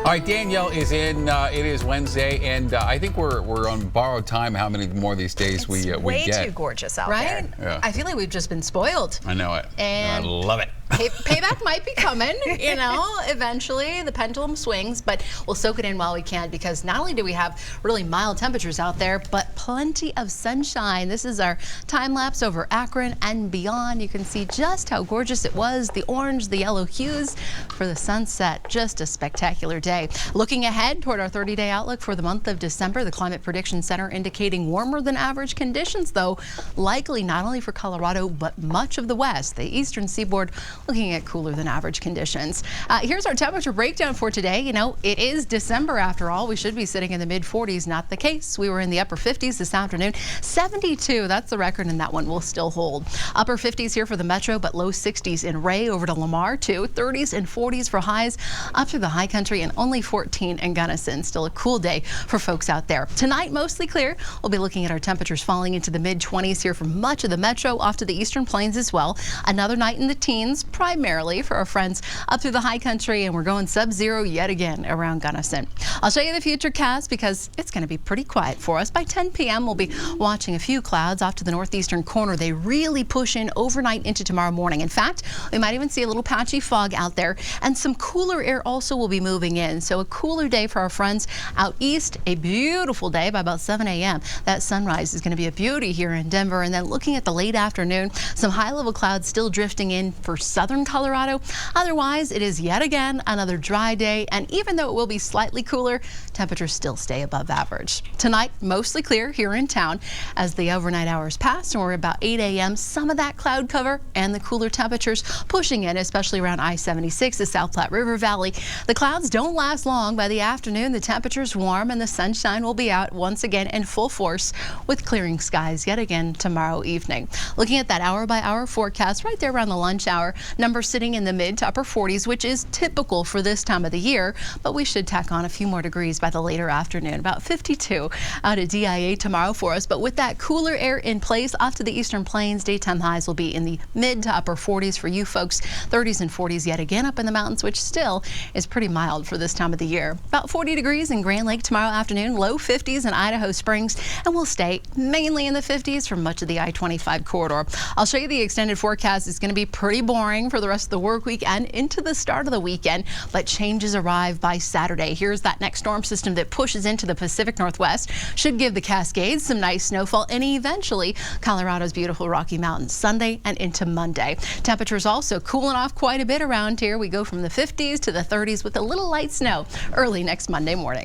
All right, Danielle is in. It is Wednesday, and I think we're on borrowed time. How many more of these days we get? Way too gorgeous out right? there. Yeah. I feel like we've just been spoiled. I know it. And I love it. Payback might be coming, eventually the pendulum swings, but we'll soak it in while we can, because not only do we have really mild temperatures out there, but plenty of sunshine. This is our time lapse over Akron and beyond. You can see just how gorgeous it was, the orange, the yellow hues for the sunset. Just a spectacular day. Looking ahead toward our 30-day outlook for the month of December, the Climate Prediction Center indicating warmer than average conditions, though likely not only for Colorado, but much of the west. The eastern seaboard looking at cooler than average conditions. Here's our temperature breakdown for today. You know, it is December after all. We should be sitting in the mid-40s. Not the case. We were in the upper 50s this afternoon. 72, that's the record, and that one will still hold. Upper 50s here for the metro, but low 60s in Ray over to Lamar too. 30s and 40s for highs up through the high country, and only 14 in Gunnison. Still a cool day for folks out there. Tonight, mostly clear. We'll be looking at our temperatures falling into the mid-20s here for much of the metro, off to the eastern plains as well. Another night in the teens, primarily for our friends up through the high country, and we're going sub-zero yet again around Gunnison. I'll show you the futurecast because it's going to be pretty quiet for us. By 10 p.m. we'll be watching a few clouds off to the northeastern corner. They really push in overnight into tomorrow morning. In fact, we might even see a little patchy fog out there, and some cooler air also will be moving in. So a cooler day for our friends out east. A beautiful day by about 7 a.m. That sunrise is going to be a beauty here in Denver. And then looking at the late afternoon, some high-level clouds still drifting in for southern Colorado. Otherwise, it is yet again another dry day, and even though it will be slightly cooler, temperatures still stay above average. Tonight, mostly clear here in town as the overnight hours pass, and we're about 8 a.m. Some of that cloud cover and the cooler temperatures pushing in, especially around I-76, the South Platte River Valley. The clouds don't last long. By the afternoon, the temperature's warm and the sunshine will be out once again in full force, with clearing skies yet again tomorrow evening. Looking at that hour-by-hour forecast right there around the lunch hour, numbers sitting in the mid to upper 40s, which is typical for this time of the year, but we should tack on a few more degrees by the later afternoon. About 52 out at DIA tomorrow for us, but with that cooler air in place off to the eastern plains, daytime highs will be in the mid to upper 40s for you folks. 30s and 40s yet again up in the mountains, which still is pretty mild for this time of the year. About 40 degrees in Grand Lake tomorrow afternoon, low 50s in Idaho Springs, and we'll stay mainly in the 50s for much of the I-25 corridor. I'll show you the extended forecast. It's going to be pretty boring for the rest of the work week and into the start of the weekend, but changes arrive by Saturday. Here's that next storm system that pushes into the Pacific Northwest. Should give the Cascades some nice snowfall, and eventually Colorado's beautiful Rocky Mountains Sunday and into Monday. Temperatures also cooling off quite a bit around here. We go from the 50s to the 30s with a little light snow early next Monday morning.